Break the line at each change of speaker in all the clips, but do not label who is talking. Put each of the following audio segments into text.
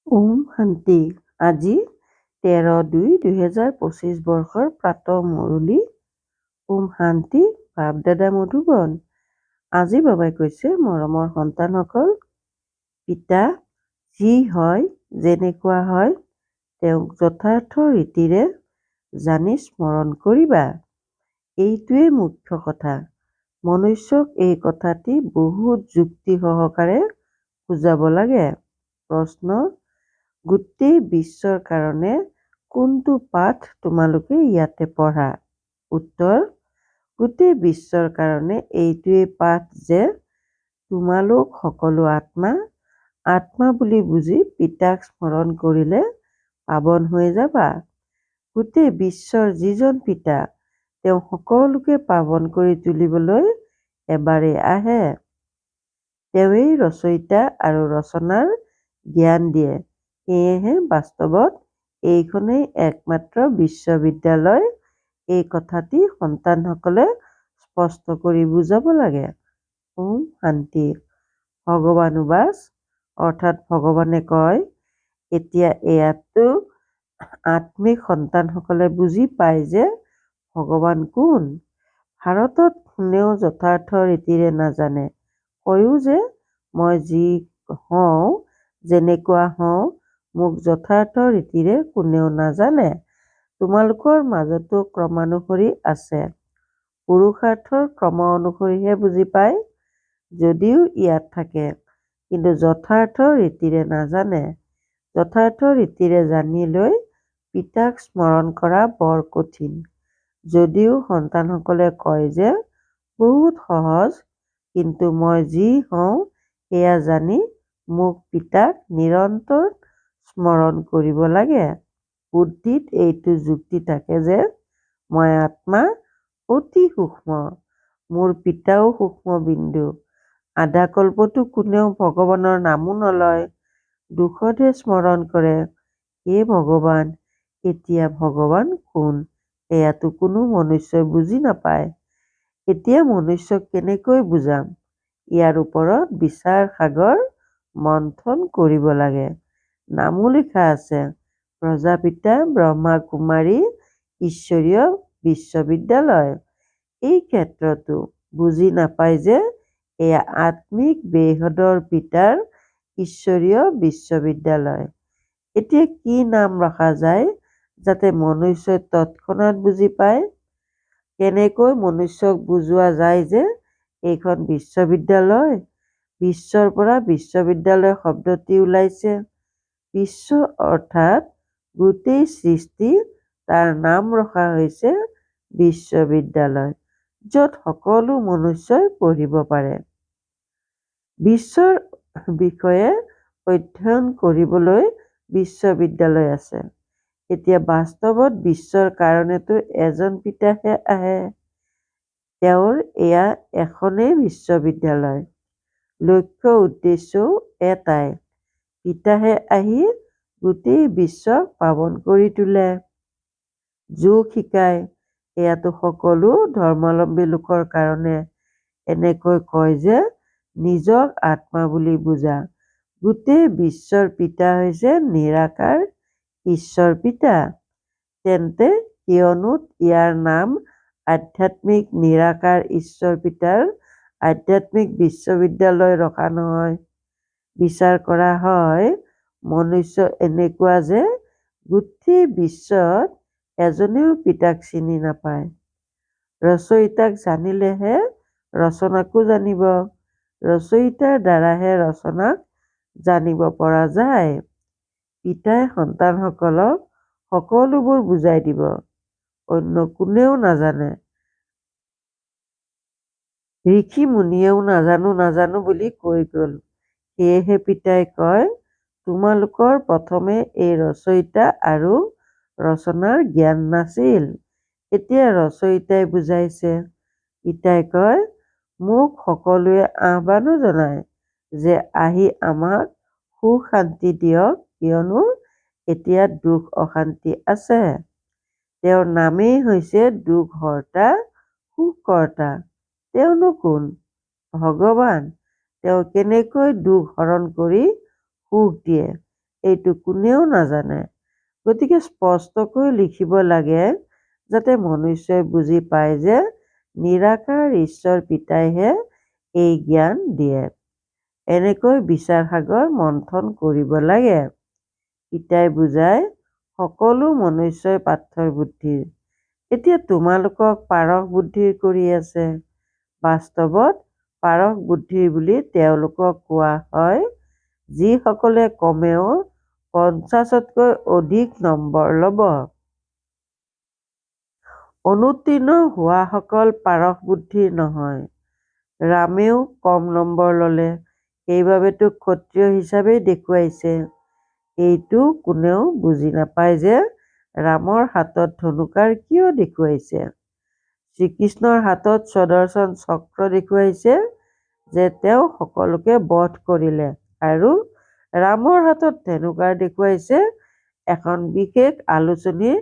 ওম শান্তি। আজি 13-2-2025 বৰ্ষৰ প্ৰাতঃ মুৰলী। ওম শান্তি। বাপ দাদা মধুবন। আজি বাবাই কৈছে, মৰমৰ সন্তানসকল, পিতা যি হয়, যেনেকুৱা হয়, তেওঁক যথাৰ্থ ৰীতিৰে জানি স্মৰণ কৰিবা। এইটোৱেই মুখ্য কথা। মনুষ্যক এই কথাটি বহুত যুক্তি সহকাৰে বুজাব লাগে। প্ৰশ্ন: গোটেই বিশ্বৰ কাৰণে কোনটো পাঠ তোমালোকে ইয়াতে পঢ়া? উত্তৰ: গোটেই বিশ্বৰ কাৰণে এইটোৱেই পাঠ যে তোমালোক সকলো আত্মা, আত্মা বুলি বুজি পিতাক স্মৰণ কৰিলে পাৱন হৈ যাবা। গোটেই বিশ্বৰ যিজন পিতা, তেওঁ সকলোকে পাৱন কৰি তুলিবলৈ এবাৰেই আহে। তেওঁৱেই ৰচয়িতা আৰু ৰচনাৰ জ্ঞান দিয়ে। সেয়েহে বাস্তৱত এইখনেই একমাত্ৰ বিশ্ববিদ্যালয়। এই কথাটি সন্তানসকলে স্পষ্ট কৰি বুজাব লাগে। ওম শান্তি। ভগৱানুবাচ অৰ্থাৎ ভগৱানে কয়, এতিয়া এয়াতো আত্মিক সন্তানসকলে বুজি পায় যে ভগৱান কোন। ভাৰতত কোনেও যথাৰ্থ ৰীতিৰে নাজানে। কয়ো যে মই যি হওঁ, যেনেকুৱা হওঁ, মোক যথাৰ্থ ৰীতিৰে কোনেও নাজানে। তোমালোকৰ মাজতো ক্ৰমানুসৰি আছে। পুৰুষাৰ্থৰ ক্ৰম অনুসৰিহে বুজি পায়, যদিও ইয়াত থাকে, কিন্তু যথাৰ্থ ৰীতিৰে নাজানে। যথাৰ্থ ৰীতিৰে জানি লৈ পিতাক স্মৰণ কৰা বৰ কঠিন। যদিও সন্তানসকলে কয় যে বহুত সহজ, কিন্তু মই যি হওঁ সেয়া জানি মোক পিতাক নিৰন্তৰ স্মৰণ কৰিব লাগে। বুদ্ধিত এইটো যুক্তি থাকে যে মই আত্মা, অতি সূক্ষ্ম, মোৰ পিতাও সূক্ষ্ম বিন্দু। আধা কল্পতো কোনেও ভগৱানৰ নামো নলয়, দুখতহে স্মৰণ কৰে। হে ভগৱান, এতিয়া ভগৱান কোন, এয়াতো কোনো মনুষ্যই বুজি নাপায়। এতিয়া মনুষ্যক কেনেকৈ বুজাম? ইয়াৰ ওপৰত বিচাৰ সাগৰ মন্থন কৰিব লাগে। নামো লিখা আছে, প্ৰজাপিতা ব্ৰহ্মা কুমাৰী ঈশ্বৰীয় বিশ্ববিদ্যালয়। এই ক্ষেত্ৰতো বুজি নাপায় যে এয়া আত্মিক বেহদৰ পিতাৰ ঈশ্বৰীয় বিশ্ববিদ্যালয়। এতিয়া কি নাম ৰখা যায় যাতে মনুষ্যই তৎক্ষণাৎ বুজি পায়? কেনেকৈ মনুষ্যক বুজোৱা যায় যে এইখন বিশ্ববিদ্যালয়? বিশ্বৰ পৰা বিশ্ববিদ্যালয় শব্দটি ওলাইছে। বিশ্ব অৰ্থাৎ গোটেই সৃষ্টি, তাৰ নাম ৰখা হৈছে বিশ্ববিদ্যালয়, য'ত সকলো মনুষ্যই পঢ়িব পাৰে। বিশ্বৰ বিষয়ে অধ্যয়ন কৰিবলৈ বিশ্ববিদ্যালয় আছে। এতিয়া বাস্তৱত বিশ্বৰ কাৰণেতো এজন পিতাহে আহে। তেওঁৰ এয়া এখনেই বিশ্ববিদ্যালয়। লক্ষ্য উদ্দেশ্যও এটাই, পিতাহে আহি গোটেই বিশ্বক পাৱন কৰি তোলে। যোগ শিকায়। এয়াতো সকলো ধৰ্মাৱলম্বী লোকৰ কাৰণে। এনেকৈ কয় যে নিজক আত্মা বুলি বুজা। গোটেই বিশ্বৰ পিতা হৈছে নিৰাকাৰ ঈশ্বৰ পিতা। তেন্তে কিয়নো ইয়াৰ নাম আধ্যাত্মিক নিৰাকাৰ ঈশ্বৰ পিতাৰ আধ্যাত্মিক বিশ্ববিদ্যালয় ৰখা নহয়? বিচাৰ কৰা হয়, মনুষ্য এনেকুৱা যে গোটেই বিশ্বত এজনেও পিতাক চিনি নাপায়। ৰচয়িতাক জানিলেহে ৰচনাকো জানিব। ৰচয়িতাৰ দ্বাৰাহে ৰচনাক জানিব পৰা যায়। পিতাই সন্তানসকলক সকলোবোৰ বুজাই দিব। অন্য কোনেও নাজানে। ঋষি মুনিয়েও নাজানো বুলি কৈ গ'ল। সেয়েহে পিতাই কয়, তোমালোকৰ প্ৰথমে এই ৰচয়িতা আৰু ৰচনাৰ জ্ঞান নাছিল, এতিয়া ৰচয়িতাই বুজাইছে। পিতাই কয়, মোক সকলোৱে আহ্বানো জনায় যে আহি আমাক সুখ শান্তি দিয়ক, কিয়নো এতিয়া দুখ অশান্তি আছে। তেওঁৰ নামেই হৈছে দুখ হৰ্তা, সুখ কৰ্তা। তেওঁনো কোন? ভগৱান। তেওঁ কেনেকৈ দুখ হৰণ কৰি সুখ দিয়ে, এইটো কোনেও নাজানে। গতিকে স্পষ্টকৈ লিখিব লাগে যাতে মনুষ্যই বুজি পায় যে নিৰাকাৰ ঈশ্বৰ পিতাইহে এই জ্ঞান দিয়ে। এনেকৈ বিচাৰ সাগৰ মন্থন কৰিব লাগে। পিতাই বুজাই সকলো মনুষ্যই পাথৰ বুদ্ধিৰ। এতিয়া তোমালোকক পাৰস বুদ্ধিৰ কৰি আছে। বাস্তৱত পাৰস বুদ্ধিৰ বুলি তেওঁলোকক কোৱা হয় যিসকলে কমেও 50তকৈ অধিক নম্বৰ ল'ব। অনুত্তীৰ্ণ হোৱাসকল পাৰস বুদ্ধিৰ নহয়। ৰামেও কম নম্বৰ ল'লে, সেইবাবেতো ক্ষত্ৰিয় হিচাপেই দেখুৱাইছে। এইটো কোনেও বুজি নাপায় যে ৰামৰ হাতত ধনুকাঁড় কিয় দেখুৱাইছে। শ্ৰীকৃষ্ণৰ হাতত স্বদৰ্শন চক্ৰ দেখুৱাইছে যে তেওঁ সকলোকে বধ কৰিলে, আৰু ৰামৰ হাতত ধনুকাঁড় দেখুৱাইছে এখন বিশেষ আলোচনী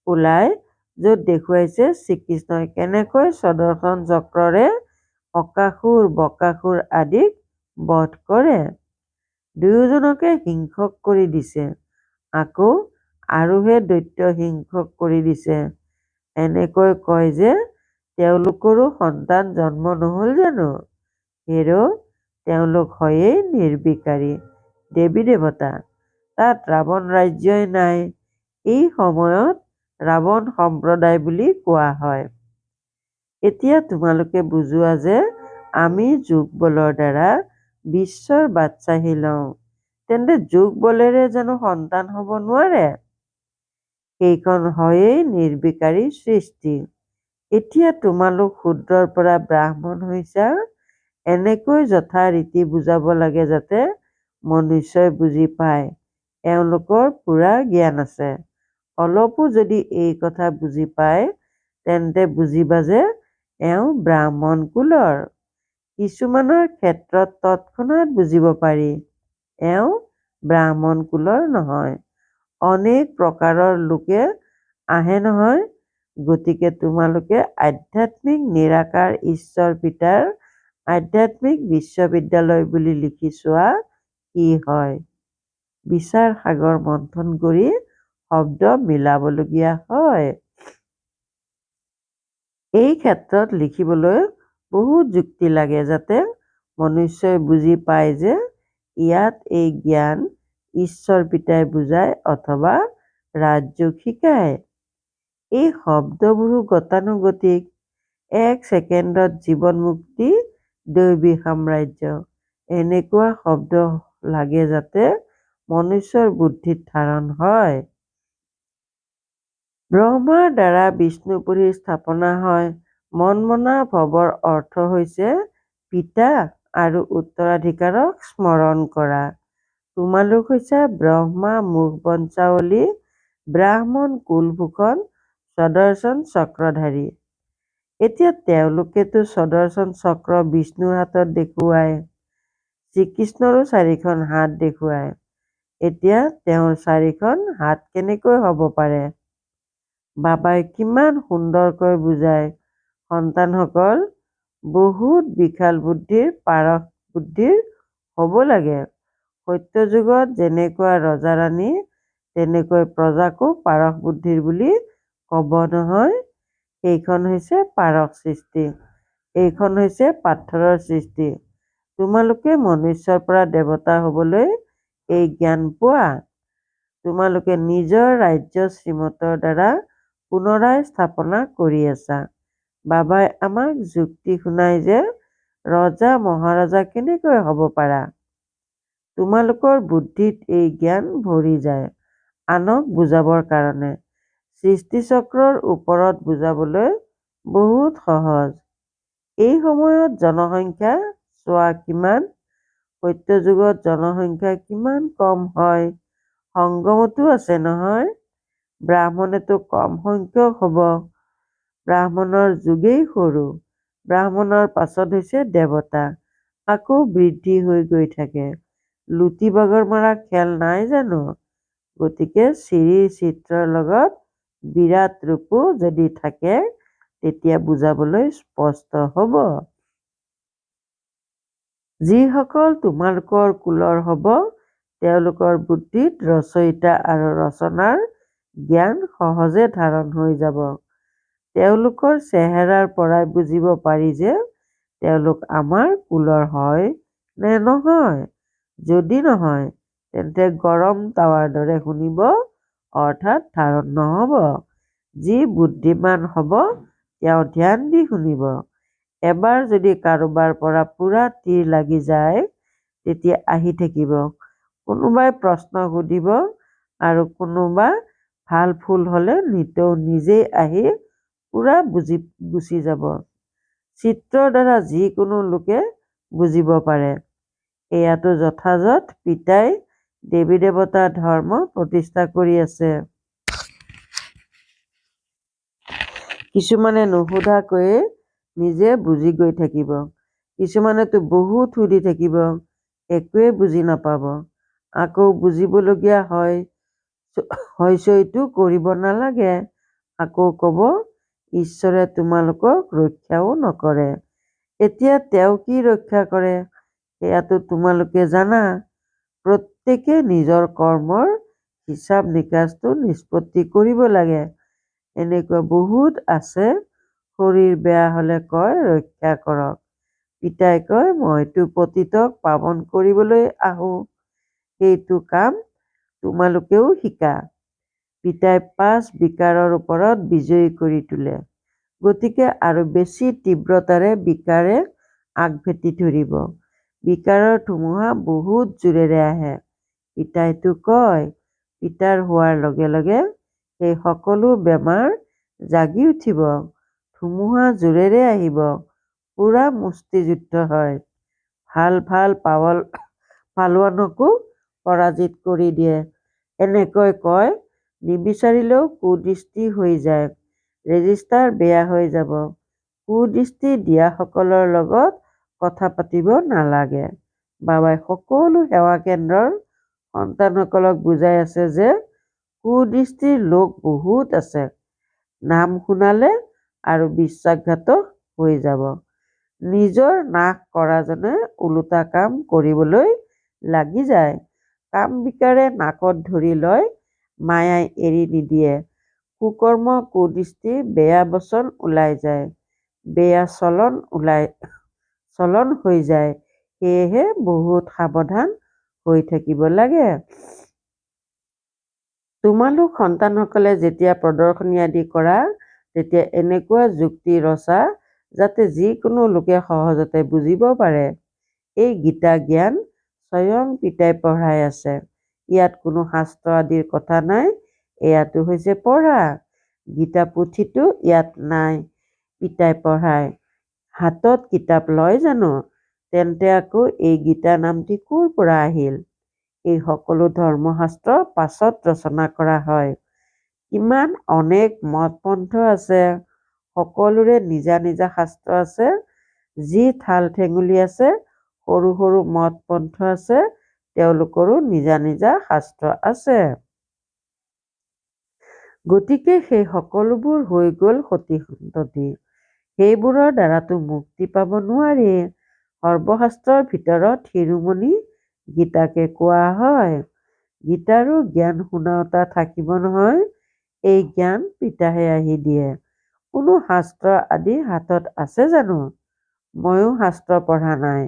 ওলাই য'ত দেখুৱাইছে শ্ৰীকৃষ্ণই কেনেকৈ স্বদৰ্শন চক্ৰৰে অকাসুৰ বকাসুৰ আদিক বধ কৰে। দুয়োজনকে হিংসক কৰি দিছে, আকৌ আৰুহে দৈত্য হিংসক কৰি দিছে। এনেকৈ কয় যে তেওঁলোকৰো সন্তান জন্ম নহল জানো? হেৰ' তেওঁলোক হয়েই নিৰ্বিকাৰী দেৱী দেৱতা। তাত ৰাৱণ ৰাজ্যই নাই। এই সময়ত ৰাৱণ সম্প্ৰদায় বুলি কোৱা হয়। এতিয়া তোমালোকে বুজোৱা যে আমি যোগ বলৰ দ্বাৰা বিশ্বৰ বাদশ্বাহী লওঁ, তেন্তে যোগ বলেৰে জানো সন্তান হ'ব নোৱাৰে? সেইখন হয়েই নিৰ্বিকাৰী সৃষ্টি। এতিয়া তোমালোক শূদ্ৰৰ পৰা ব্ৰাহ্মণ হৈছা। এনেকৈ যথা ৰীতি বুজাব লাগে যাতে মনুষ্যই বুজি পায় এওঁলোকৰ পূৰা জ্ঞান আছে। অলপো যদি এই কথা বুজি পায় তেন্তে বুজিবা যে এওঁ ব্ৰাহ্মণ কুলৰ। কিছুমানৰ ক্ষেত্ৰত তৎক্ষণাৎ বুজিব পাৰি এওঁ ব্ৰাহ্মণ কুলৰ নহয়। অনেক প্ৰকাৰৰ লোকে আহে নহয়। গতিকে তোমালোকে আধ্যাত্মিক নিৰাকাৰ ঈশ্বৰ পিতাৰ আধ্যাত্মিক বিশ্ববিদ্যালয় বুলি লিখি চোৱা কি হয়। বিচাৰ সাগৰ মন্থন কৰি শব্দ মিলাবলগীয়া হয়। এই ক্ষেত্ৰত লিখিবলৈ বহুত যুক্তি লাগে যাতে মনুষ্যই বুজি পায় যে ইয়াত এই জ্ঞান ঈশ্বৰ পিতাই বুজায় অথবা ৰাজযোগ শিকায়। এই শব্দবোৰো গতানুগতিক। 1 ছেকেণ্ডত জীৱন মুক্তি দৈবী সাম্ৰাজ্য, এনেকুৱা শব্দ লাগে যাতে মনুষ্যৰ বুদ্ধিত ধাৰণ হয়। ব্ৰহ্মাৰ দ্বাৰা বিষ্ণুপুৰীৰ স্থাপনা হয়। মনমনা ভৱৰ অৰ্থ হৈছে পিতা আৰু উত্তৰাধিকাৰক স্মৰণ কৰা। তোমালোক হৈছা ব্ৰহ্মা মুখ বংশাৱলী, ব্ৰাহ্মণ কুলভূষণ, স্বদৰ্শন চক্ৰধাৰী। এতিয়া তেওঁলোকেতো স্বদৰ্শন চক্ৰ বিষ্ণুৰ হাতত দেখুৱায়, শ্ৰীকৃষ্ণৰো 4খন হাত দেখুৱায়। এতিয়া তেওঁৰ 4খন হাত কেনেকৈ হ'ব পাৰে? বাবাই কিমান সুন্দৰকৈ বুজায়। সন্তানসকল বহুত বিশাল বুদ্ধিৰ পাৰস বুদ্ধিৰ হ'ব লাগে। সত্যযুগত যেনেকুৱা ৰজা-ৰাণী তেনেকৈ প্ৰজাকো পাৰস বুদ্ধিৰ বুলি ক'ব নহয়। সেইখন হৈছে পাৰস সৃষ্টি, এইখন হৈছে পাথৰৰ সৃষ্টি। তোমালোকে মনুষ্যৰ পৰা দেৱতা হ'বলৈ এই জ্ঞান পোৱা। তোমালোকে নিজৰ ৰাজ্য শ্ৰীমতৰ দ্বাৰা পুনৰাই স্থাপনা কৰি আছা। বাবাই আমাক যুক্তি শুনাই যে ৰজা মহাৰজা কেনেকৈ হ'ব পাৰা। তোমালোকৰ বুদ্ধিত এই জ্ঞান ভৰি যায় আনক বুজাবৰ কাৰণে। সৃষ্টিচক্ৰৰ ওপৰত বুজাবলৈ বহুত সহজ। এই সময়ত জনসংখ্যা চোৱা কিমান। সত্যযুগত জনসংখ্যা কিমান কম হয়। সংগমতো আছে নহয়। ব্ৰাহ্মণেতো কম সংখ্যক হ'ব। ব্ৰাহ্মণৰ যুগেই সৰু। ব্ৰাহ্মণৰ পাছত হৈছে দেৱতা, আকৌ বৃদ্ধি হৈ গৈ থাকে। লুটি বাগৰ মৰা খেল নাই জানো? গতিকে চিৰিৰ চিত্ৰৰ লগত বিৰাট ৰূপো যদি থাকে তেতিয়া বুজাবলৈ স্পষ্ট হ'ব। যিসকল তোমালোকৰ কুলৰ হ'ব তেওঁলোকৰ বুদ্ধিত ৰচয়িতা আৰু ৰচনাৰ জ্ঞান সহজে ধাৰণ হৈ যাব। তেওঁলোকৰ চেহেৰাৰ পৰাই বুজিব পাৰি যে তেওঁলোক আমাৰ কুলৰ হয় নে নহয়। যদি নহয় তেন্তে গৰম তাৱাৰ দৰে শুনিব, অৰ্থাৎ ধাৰণ নহ'ব। যি বুদ্ধিমান হ'ব তেওঁ ধ্যান দি শুনিব। এবাৰ যদি কাৰোবাৰ পৰা পুৰা তীৰ লাগি যায় তেতিয়া আহি থাকিব। কোনোবাই প্ৰশ্ন সুধিব আৰু কোনোবা ভাল ফুল হ'লে নিতৌ নিজেই আহি পুৰা গুচি যাব। চিত্ৰৰ দ্বাৰা যিকোনো লোকে বুজিব পাৰে। এয়াতো যথাযথ পিতাই দেৱী দেৱতা ধৰ্ম প্ৰতিষ্ঠা কৰি আছে। কিছুমানে নুসুধাকৈয়ে নিজে বুজি গৈ থাকিব। কিছুমানেতো বহুত সুধি থাকিব, একোৱে বুজি নাপাব। আকৌ বুজিবলগীয়া হয়চইটো কৰিব নালাগে। আকৌ ক'ব ঈশ্বৰে তোমালোকক ৰক্ষাও নকৰে। এতিয়া তেওঁ কি ৰক্ষা কৰে সেয়াতো তোমালোকে জানা। প্ৰত্যেকে নিজৰ কৰ্মৰ হিচাপ নিকাচটো নিষ্পত্তি কৰিব লাগে। এনেকুৱা বহুত আছে, শৰীৰ বেয়া হ'লে কয় ৰক্ষা কৰক। পিতাই কয় মইতো পতিতক পাৱন কৰিবলৈ আহোঁ। সেইটো কাম তোমালোকেও শিকা। পিতাই 5 বিকাৰৰ ওপৰত বিজয়ী কৰি তোলে। গতিকে আৰু বেছি তীব্ৰতাৰে বিকাৰে আগভেটি ধৰিব। বিকাৰৰ ধুমুহা বহুত জোৰেৰে আহে। পিতাইতো কয়, পিতাৰ হোৱাৰ লগে লগে সেই সকলো বেমাৰ জাগি উঠিব। ধুমুহা জোৰেৰে আহিব, পুৰা মুষ্টিযুদ্ধ হয়। ভাল ভাল পালোৱানকো পৰাজিত কৰি দিয়ে। এনেকৈ কয়, নিবিচাৰিলেও কুদৃষ্টি হৈ যায়। ৰেজিষ্টাৰ বেয়া হৈ যাব। কুদৃষ্টি দিয়াসকলৰ লগত কথা পাতিব নালাগে। বাবাই সকলো সেৱা কেন্দ্ৰৰ সন্তানসকলক বুজাই আছে যে কুদৃষ্টিৰ লোক বহুত আছে। নাম শুনালে আৰু বিশ্বাসঘাতক হৈ যাব। নিজৰ নাশ কৰাজনে ওলোটা কাম কৰিবলৈ লাগি যায়। কাম বিকাৰে নাকত ধৰি লয়, মায়াই এৰি নিদিয়ে। কুকৰ্ম কুদৃষ্টি বেয়া বচন ওলাই যায়, বেয়া চলন হৈ যায়। সেয়েহে বহুত সাৱধান হৈ থাকিব লাগে। তোমালোক সন্তানসকলে যেতিয়া প্ৰদৰ্শনী আদি কৰা তেতিয়া এনেকুৱা যুক্তি ৰচা যাতে যিকোনো লোকে সহজতে বুজিব পাৰে। এই গীতা জ্ঞান স্বয়ং পিতাই পঢ়াই আছে। ইয়াত কোনো শাস্ত্ৰ আদিৰ কথা নাই। এয়াতো হৈছে পঢ়া। গীতা পুথিটো ইয়াত নাই, পিতাই পঢ়ায়। হাতত কিতাপ লয় জানো? তেন্তে আকৌ এই গীতা নামটি ক'ৰ পৰা আহিল? এই সকলো ধৰ্মশাস্ত্ৰ পাছত ৰচনা কৰা হয়। কিমান অনেক মত পন্থ আছে। সকলোৰে নিজা নিজা শাস্ত্ৰ আছে। যি ঠাল ঠেঙুলি আছে, সৰু সৰু মত পন্থ আছে, তেওঁলোকৰো নিজা নিজা শাস্ত্ৰ আছে। গতিকে সেই সকলোবোৰ হৈ গ'ল সতি সন্ততি। সেইবোৰৰ দ্বাৰাতো মুক্তি পাব নোৱাৰি। সৰ্বশাস্ত্ৰৰ ভিতৰত শিৰোমণি গীতাকে কোৱা হয়। গীতাৰো জ্ঞান শুনাওতা থাকিব নহয়। এই জ্ঞান পিতাহে আহি দিয়ে। কোনো শাস্ত্ৰ আদি হাতত আছে জানো? ময়ো শাস্ত্ৰ পঢ়া নাই,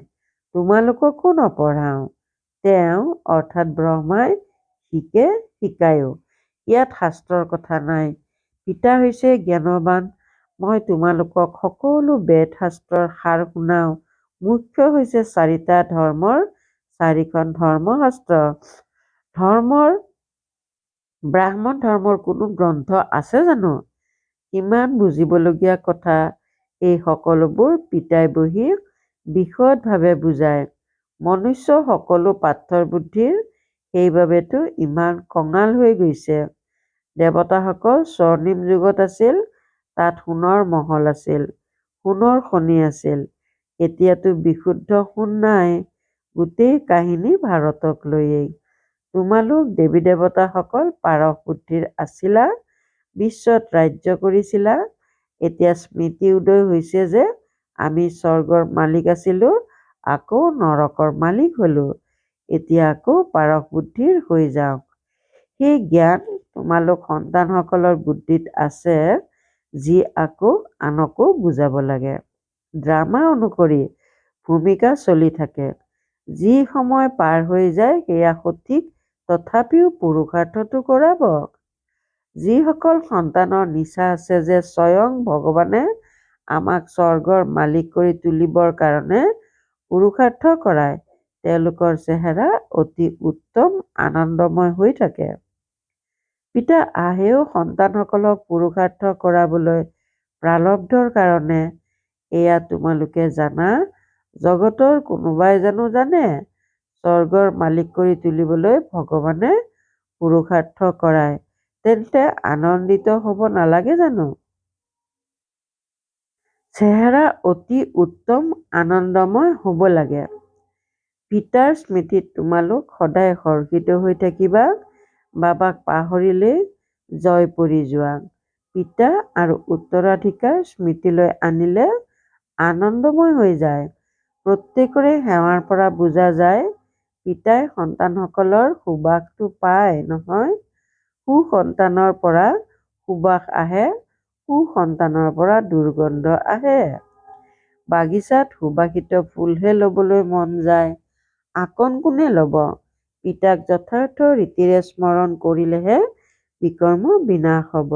তোমালোককো নপঢ়াওঁ। তেওঁ অৰ্থাৎ ব্ৰহ্মাই শিকায়ো। ইয়াত শাস্ত্ৰৰ কথা নাই। পিতা হৈছে জ্ঞানৱান। মই তোমালোকক সকলো বেদ শাস্ত্ৰৰ সাৰ শুনাওঁ। মুখ্য হৈছে 4টা ধৰ্মৰ 4খন ধৰ্মশাস্ত্ৰ। ব্ৰাহ্মণ ধৰ্মৰ কোনো গ্ৰন্থ আছে জানো? কিমান বুজিবলগীয়া কথা। এই সকলোবোৰ পিতাই বহি বিশদভাৱে বুজায়। মনুষ্য সকলো পাথৰ বুদ্ধিৰ, সেইবাবেতো ইমান কঙাল হৈ গৈছে। দেৱতাসকল স্বৰ্ণিম যুগত আছিল, তাত সোণৰ মহল আছিল, সোণৰ খনি আছিল। এতিয়াতো বিশুদ্ধ সোণ নাই। গোটেই কাহিনী ভাৰতক লৈয়েই। তোমালোক দেৱী দেৱতাসকল পাৰস বুদ্ধিৰ আছিলা, বিশ্বত ৰাজ্য কৰিছিলা। এতিয়া স্মৃতি উদয় হৈছে যে আমি স্বৰ্গৰ মালিক আছিলো, আকৌ নৰকৰ মালিক হলো। এতিয়া আকৌ পাৰস বুদ্ধিৰ হৈ যাওক। সেই জ্ঞান তোমালোক সন্তানসকলৰ বুদ্ধিত আছে, যি আকৌ আনকো বুজাব লাগে। ড্ৰামা অনুসৰি ভূমিকা চলি থাকে। যি সময় পাৰ হৈ যায় সেয়া সঠিক, তথাপিও পুৰুষাৰ্থটো কৰাব। যিসকল সন্তানৰ নিচা আছে যে স্বয়ং ভগৱানে আমাক স্বৰ্গৰ মালিক কৰি তুলিবৰ কাৰণে পুৰুষাৰ্থ কৰায়, তেওঁলোকৰ চেহেৰা অতি উত্তম আনন্দময় হৈ থাকে। পিতা আহেও সন্তানসকলক পুৰুষাৰ্থ কৰাবলৈ প্ৰাৰব্ধৰ কাৰণে। এয়া তোমালোকে জানা। জগতৰ কোনোবাই জানো জানে স্বৰ্গৰ মালিক কৰি তুলিবলৈ ভগৱানে পুৰুষাৰ্থ কৰায়? তেন্তে আনন্দিত হ'ব নালাগে জানো? চেহেৰা অতি উত্তম আনন্দময় হ'ব লাগে। পিতাৰ স্মৃতিত তোমালোক সদায় হৰ্ষিত হৈ থাকিবা। বাবাক পাহৰিলেই জয় পৰি যোৱা। পিতা আৰু উত্তৰাধিকাৰ স্মৃতিলৈ আনিলে আনন্দময় হৈ যায়। প্ৰত্যেকৰে সেৱাৰ পৰা বুজা যায় পিতাই সন্তানসকলৰ সুবাসটো পায় নহয়। সুসন্তানৰ পৰা সুবাস আহে, কুসন্তানৰ পৰা দুৰ্গন্ধ আহে। বাগিচাত সুবাসিত ফুলহে ল'বলৈ মন যায়, আকন কোনে ল'ব? পিতাক যথাৰ্থ ৰীতিৰে স্মৰণ কৰিলেহে বিকৰ্ম বিনাশ হ'ব।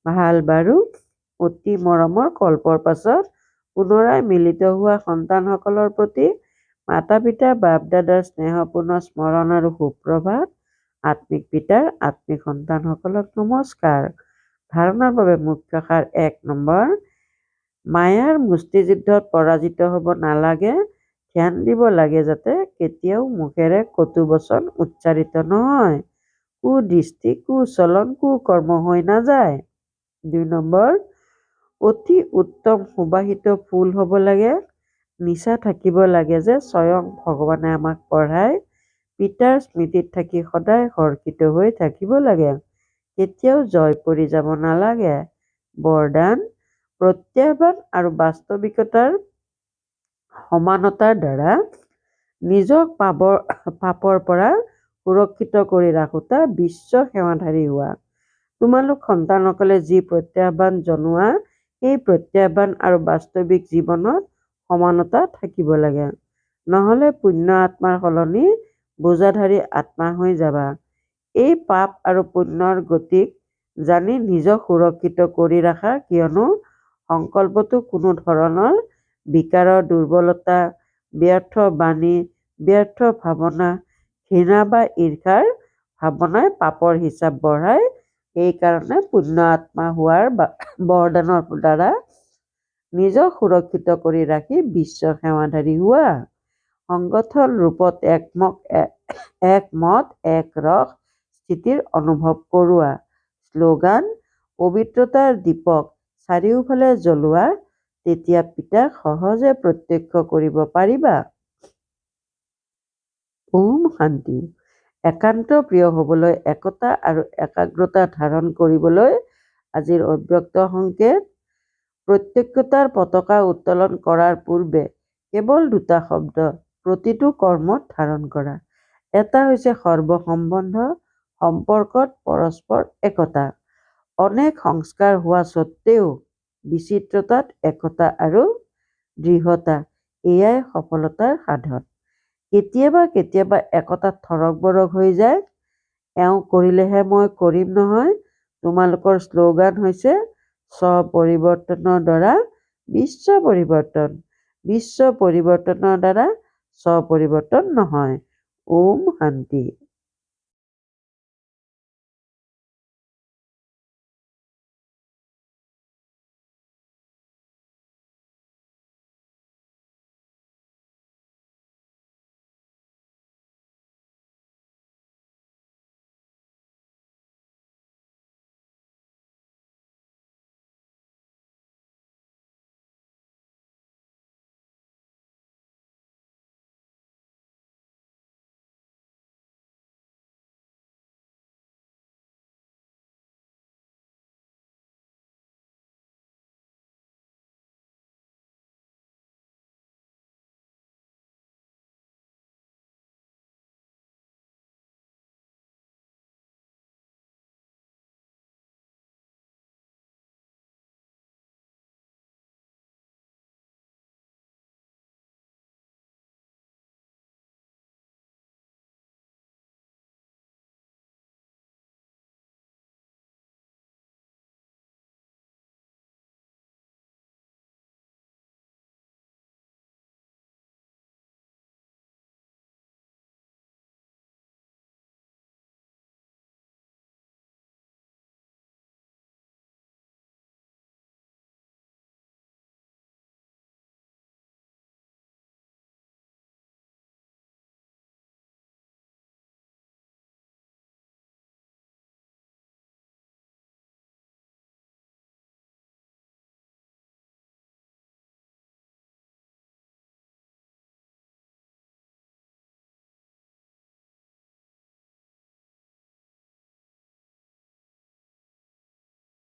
ভাল বাৰু, অতি মৰমৰ কল্পৰ পাছত পুনৰাই মিলিত হোৱা সন্তানসকলৰ প্ৰতি মাতা পিতা বাপ দাদাৰ স্নেহপূৰ্ণ স্মৰণ আৰু সুপ্ৰভাত। আত্মিক পিতাৰ আত্মিক সন্তানসকলক নমস্কাৰ। ধাৰণাৰ বাবে মুখ্য সাৰ ১ নম্বৰ, মায়াৰ মুষ্টিযুদ্ধত পৰাজিত হ'ব নালাগে। ধ্যান দিব লাগে যাতে কেতিয়াও মুখেৰে কটু বচন উচ্চাৰিত নহয়, কুদৃষ্টি, কুচলন, কুকৰ্ম হৈ নাযায়। ২ নম্বৰ, অতি উত্তম সুবাসিত ফুল হ'ব লাগে। নিচা থাকিব লাগে যে স্বয়ং ভগৱানে আমাক পঢ়ায়। পিতাৰ স্মৃতিত থাকি সদায় হৰ্ষিত হৈ থাকিব লাগে, কেতিয়াও জয় পৰি যাব নালাগে। বৰদান, প্ৰত্যাহ্বান আৰু বাস্তৱিকতাৰ সমানতাৰ দ্বাৰা নিজক পাপৰ পৰা সুৰক্ষিত কৰি ৰাখোতা বিশ্ব সেৱাধাৰী হোৱা। তোমালোক সন্তানসকলে যি প্ৰত্যাহ্বান জনোৱা, সেই প্ৰত্যাহ্বান আৰু বাস্তৱিক জীৱনত সমানতা থাকিব লাগে। নহ'লে পুণ্য আত্মাৰ সলনি বোজাধাৰী আত্মা হৈ যাবা। এই পাপ আৰু পুণ্যৰ গতিক জানি নিজক সুৰক্ষিত কৰি ৰাখা, কিয়নো সংকল্পটো কোনো ধৰণৰ বিকাৰৰ দুৰ্বলতা, ব্যৰ্থ বাণী, ব্যৰ্থ ভাৱনা, ঘৃণা বা ঈৰ্ষাৰ ভাৱনাই পাপৰ হিচাপ বঢ়ায়। সেইকাৰণে পুণ্য আত্মা হোৱাৰ বৰদানৰ দ্বাৰা নিজক সুৰক্ষিত কৰি ৰাখি বিশ্ব সেৱাধাৰী হোৱা। সংগঠন ৰূপত একমত এক ৰস স্থিতিৰ অনুভৱ কৰোৱা। শ্লোগান, পবিত্ৰতাৰ দীপক চাৰিওফালে জ্বলোৱা, তেতিয়া পিতাক সহজে প্ৰত্যক্ষ কৰিব পাৰিবা। ওম শান্তি। একান্ত প্ৰিয় হ'বলৈ একতা আৰু একাগ্ৰতা ধাৰণ কৰিবলৈ আজিৰ অব্যক্ত সংকেত। প্ৰত্যক্ষতাৰ পতাকা উত্তোলন কৰাৰ পূৰ্বে কেৱল দুটা শব্দ প্ৰতিটো কৰ্মত ধাৰণ কৰা। এটা হৈছে সৰ্বসম্বন্ধ, সম্পৰ্কত পৰস্পৰ একতা। অনেক সংস্কাৰ হোৱা স্বত্বেও বিচিত্ৰতাত একতা আৰু দৃঢ়তা, এয়াই সফলতাৰ সাধন। কেতিয়াবা কেতিয়াবা একতাত থৰক বৰক হৈ যায়। এওঁ কৰিলেহে মই কৰিম নহয়। তোমালোকৰ শ্লোগান হৈছে স্ব-পৰিৱৰ্তনৰ দ্বাৰা বিশ্ব পৰিৱৰ্তন, বিশ্ব পৰিৱৰ্তনৰ দ্বাৰা স্ব-পৰিৱৰ্তন নহয়। ওম শান্তি।